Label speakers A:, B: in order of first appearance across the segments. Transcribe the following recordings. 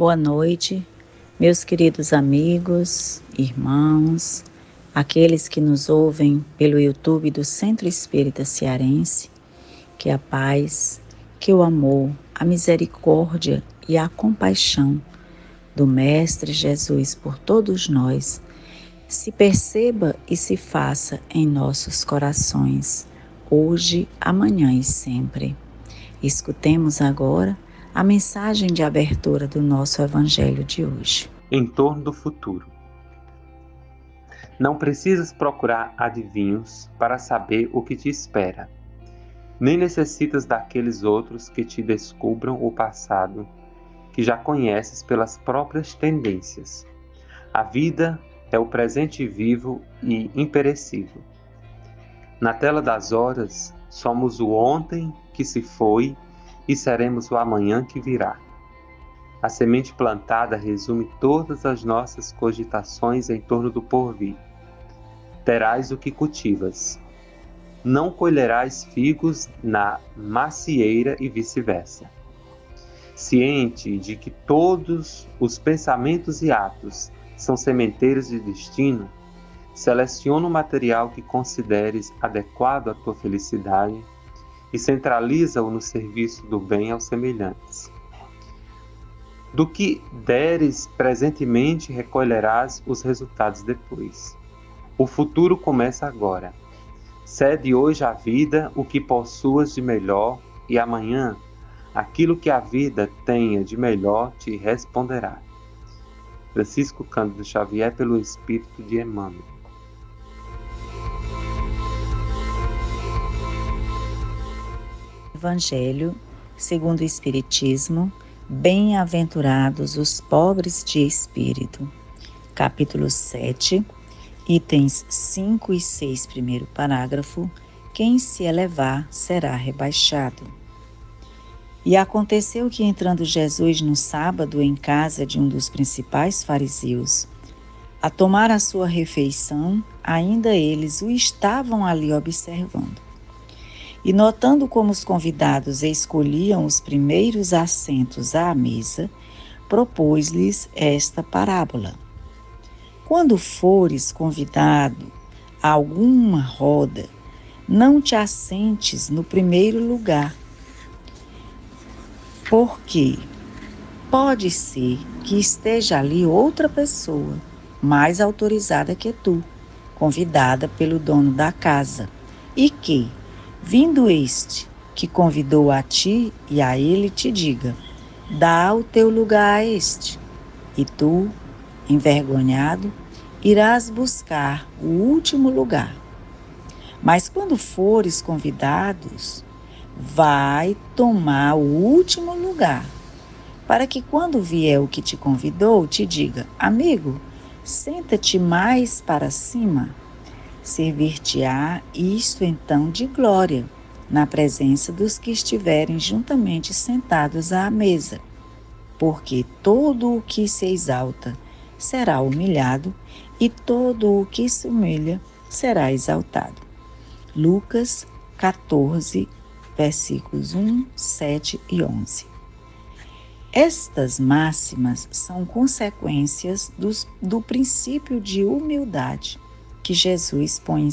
A: Boa noite, meus queridos amigos, irmãos, aqueles que nos ouvem pelo YouTube do Centro Espírita Cearense. Que a paz, que o amor, a misericórdia e a compaixão do Mestre Jesus por todos nós se perceba e se faça em nossos corações, hoje, amanhã e sempre. Escutemos agora a mensagem de abertura do nosso Evangelho de hoje.
B: Em torno do futuro. Não precisas procurar adivinhos para saber o que te espera, nem necessitas daqueles outros que te descubram o passado, que já conheces pelas próprias tendências. A vida é o presente vivo e imperecível. Na tela das horas, somos o ontem que se foi e seremos o amanhã que virá. A semente plantada resume todas as nossas cogitações em torno do porvir. Terás o que cultivas. Não colherás figos na macieira e vice-versa. Ciente de que todos os pensamentos e atos são sementeiros de destino, seleciona o material que consideres adequado à tua felicidade e centraliza-o no serviço do bem aos semelhantes. Do que deres presentemente, recolherás os resultados depois. O futuro começa agora. Cede hoje à vida o que possuas de melhor e amanhã aquilo que a vida tenha de melhor te responderá. Francisco Cândido Xavier, pelo Espírito de Emmanuel.
A: Evangelho segundo o Espiritismo. Bem-aventurados os pobres de espírito. Capítulo 7, itens 5 e 6, primeiro parágrafo. Quem se elevar será rebaixado. E aconteceu que, entrando Jesus no sábado em casa de um dos principais fariseus, a tomar a sua refeição, ainda eles o estavam ali observando. E notando como os convidados escolhiam os primeiros assentos à mesa, propôs-lhes esta parábola. Quando fores convidado a alguma roda, não te assentes no primeiro lugar, porque pode ser que esteja ali outra pessoa, mais autorizada que tu, convidada pelo dono da casa, e que, vindo este, que convidou a ti e a ele, te diga: dá o teu lugar a este, e tu, envergonhado, irás buscar o último lugar. Mas quando fores convidados, vai tomar o último lugar, para que quando vier o que te convidou, te diga: amigo, senta-te mais para cima. Servir-te-á isto então de glória, na presença dos que estiverem juntamente sentados à mesa. Porque todo o que se exalta será humilhado, e todo o que se humilha será exaltado. Lucas 14, versículos 1, 7 e 11. Estas máximas são consequências do princípio de humildade que Jesus põe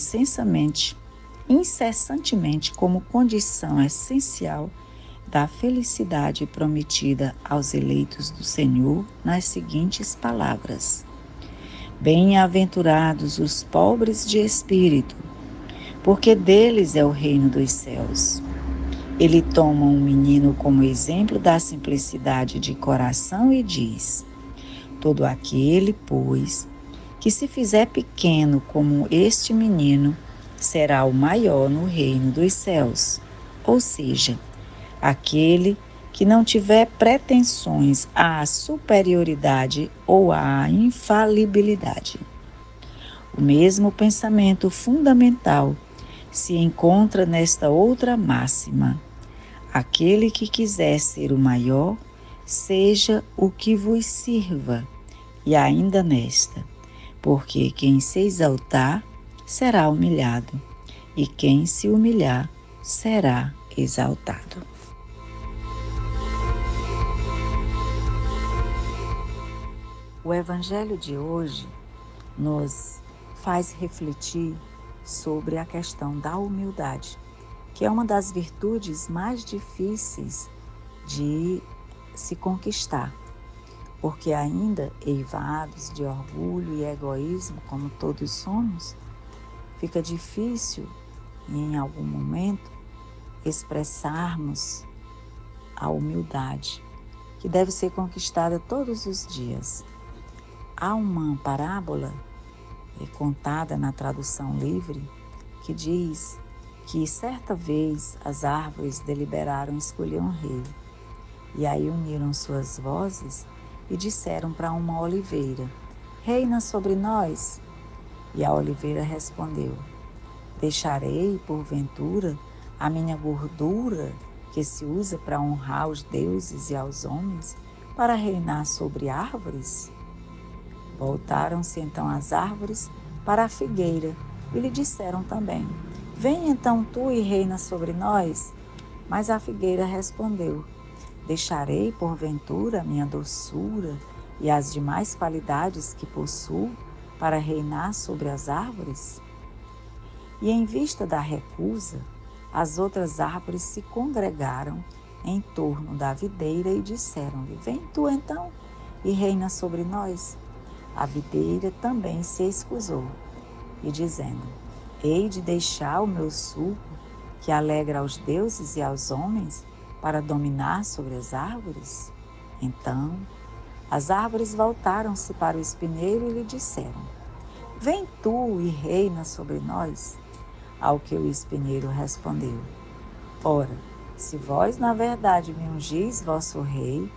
A: incessantemente como condição essencial da felicidade prometida aos eleitos do Senhor nas seguintes palavras: Bem-aventurados os pobres de espírito, porque deles é o reino dos céus. Ele toma um menino como exemplo da simplicidade de coração e diz: todo aquele, pois, que se fizer pequeno como este menino, será o maior no reino dos céus. Ou seja, aquele que não tiver pretensões à superioridade ou à infalibilidade. O mesmo pensamento fundamental se encontra nesta outra máxima: aquele que quiser ser o maior, seja o que vos sirva, e ainda nesta: porque quem se exaltar será humilhado, e quem se humilhar será exaltado. O Evangelho de hoje nos faz refletir sobre a questão da humildade, que é uma das virtudes mais difíceis de se conquistar, porque ainda eivados de orgulho e egoísmo, como todos somos, fica difícil, em algum momento, expressarmos a humildade, que deve ser conquistada todos os dias. Há uma parábola contada na tradução livre que diz que certa vez as árvores deliberaram escolher um rei, e aí uniram suas vozes e disseram para uma oliveira: reina sobre nós. E a oliveira respondeu: deixarei, porventura, a minha gordura, que se usa para honrar os deuses e aos homens, para reinar sobre árvores? Voltaram-se então as árvores para a figueira e lhe disseram também: vem então tu e reina sobre nós. Mas a figueira respondeu: deixarei, porventura, a minha doçura e as demais qualidades que possuo para reinar sobre as árvores? E em vista da recusa, as outras árvores se congregaram em torno da videira e disseram-lhe: vem tu então e reina sobre nós. A videira também se excusou, e dizendo: hei de deixar o meu suco, que alegra aos deuses e aos homens, para dominar sobre as árvores? Então as árvores voltaram-se para o espinheiro e lhe disseram: vem tu e reina sobre nós. Ao que o espinheiro respondeu: ora, se vós na verdade me ungis vosso rei,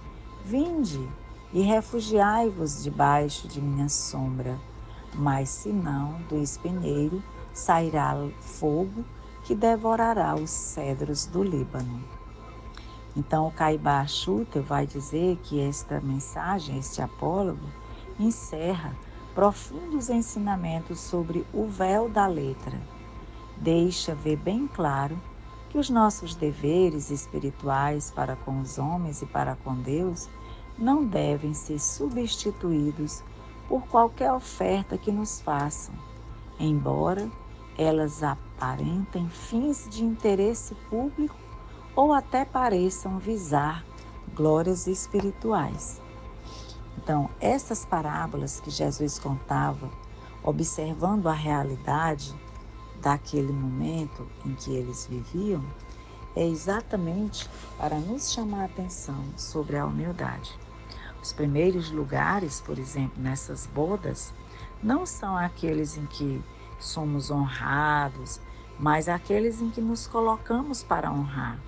A: vinde e refugiai-vos debaixo de minha sombra. Mas se não, do espinheiro sairá fogo que devorará os cedros do Líbano. Então o Caibá Schutel vai dizer que esta mensagem, este apólogo, encerra profundos ensinamentos sobre o véu da letra. Deixa ver bem claro que os nossos deveres espirituais para com os homens e para com Deus não devem ser substituídos por qualquer oferta que nos façam, embora elas aparentem fins de interesse público ou até pareçam visar glórias espirituais. Então, essas parábolas que Jesus contava, observando a realidade daquele momento em que eles viviam, é exatamente para nos chamar a atenção sobre a humildade. Os primeiros lugares, por exemplo, nessas bodas, não são aqueles em que somos honrados, mas aqueles em que nos colocamos para honrar.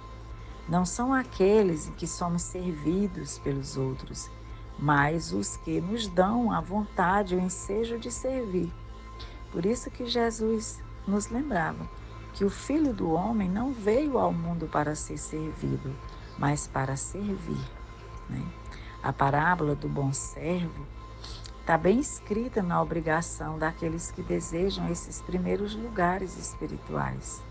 A: Não são aqueles em que somos servidos pelos outros, mas os que nos dão a vontade, o ensejo de servir. Por isso que Jesus nos lembrava que o Filho do Homem não veio ao mundo para ser servido, mas para servir, né? A parábola do bom servo está bem escrita na obrigação daqueles que desejam esses primeiros lugares espirituais.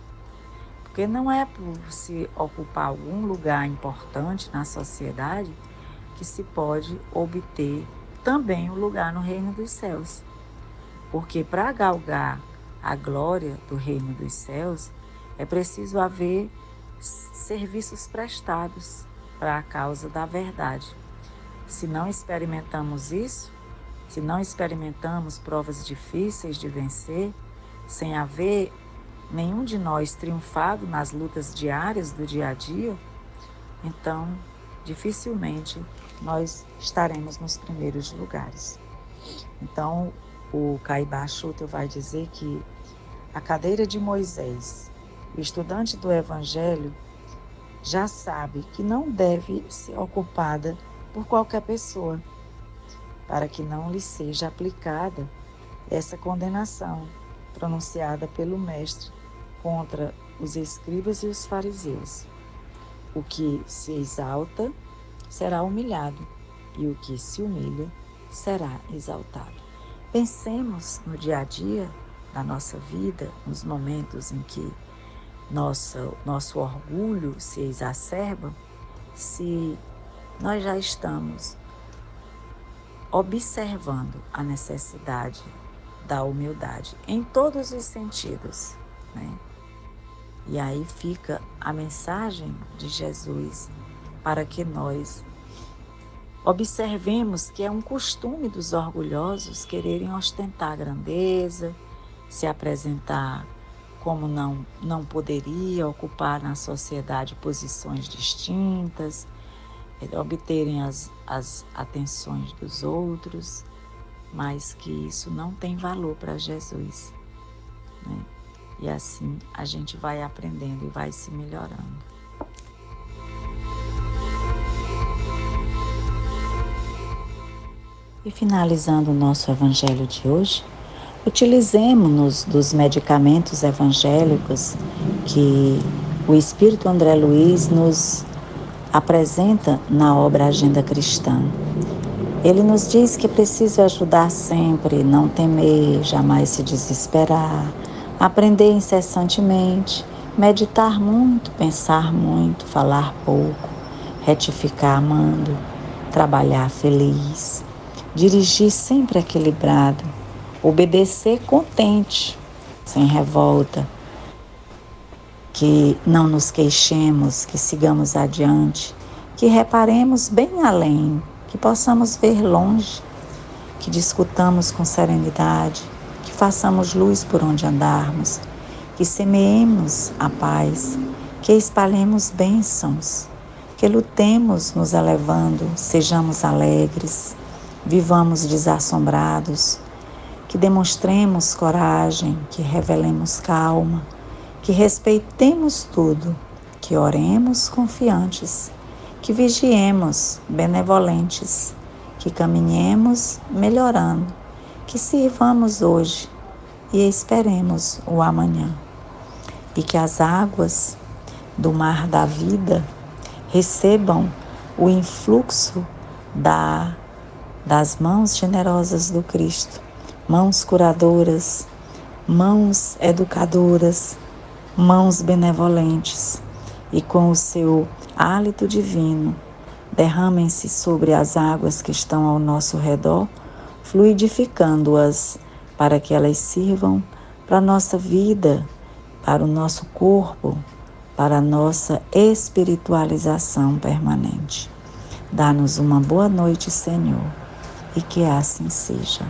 A: Porque não é por se ocupar algum lugar importante na sociedade que se pode obter também o lugar no reino dos céus. Porque para galgar a glória do reino dos céus, é preciso haver serviços prestados para a causa da verdade. Se não experimentamos isso, se não experimentamos provas difíceis de vencer, sem haver nenhum de nós triunfado nas lutas diárias do dia a dia, então dificilmente nós estaremos nos primeiros lugares. Então, o Caibá Schutel vai dizer que a cadeira de Moisés, o estudante do Evangelho, já sabe que não deve ser ocupada por qualquer pessoa, para que não lhe seja aplicada essa condenação pronunciada pelo Mestre contra os escribas e os fariseus. O que se exalta será humilhado, e o que se humilha será exaltado. Pensemos no dia a dia da nossa vida, nos momentos em que nosso orgulho se exacerba, se nós já estamos observando a necessidade da humildade em todos os sentidos, né? E aí fica a mensagem de Jesus para que nós observemos que é um costume dos orgulhosos quererem ostentar a grandeza, se apresentar como não poderia, ocupar na sociedade posições distintas, obterem as atenções dos outros, mas que isso não tem valor para Jesus, né? E assim a gente vai aprendendo e vai se melhorando. E finalizando o nosso evangelho de hoje, utilizemos-nos dos medicamentos evangélicos que o Espírito André Luiz nos apresenta na obra Agenda Cristã. Ele nos diz que é preciso ajudar sempre, não temer, jamais se desesperar, aprender incessantemente, meditar muito, pensar muito, falar pouco, retificar amando, trabalhar feliz, dirigir sempre equilibrado, obedecer contente, sem revolta, que não nos queixemos, que sigamos adiante, que reparemos bem além, que possamos ver longe, que discutamos com serenidade, que façamos luz por onde andarmos, que semeemos a paz, que espalhemos bênçãos, que lutemos nos elevando, sejamos alegres, vivamos desassombrados, que demonstremos coragem, que revelemos calma, que respeitemos tudo, que oremos confiantes, que vigiemos benevolentes, que caminhemos melhorando, que sirvamos hoje e esperemos o amanhã. E que as águas do mar da vida recebam o influxo das mãos generosas do Cristo, mãos curadoras, mãos educadoras, mãos benevolentes, e com o seu hálito divino, derramem-se sobre as águas que estão ao nosso redor, fluidificando-as para que elas sirvam para a nossa vida, para o nosso corpo, para a nossa espiritualização permanente. Dá-nos uma boa noite, Senhor, e que assim seja.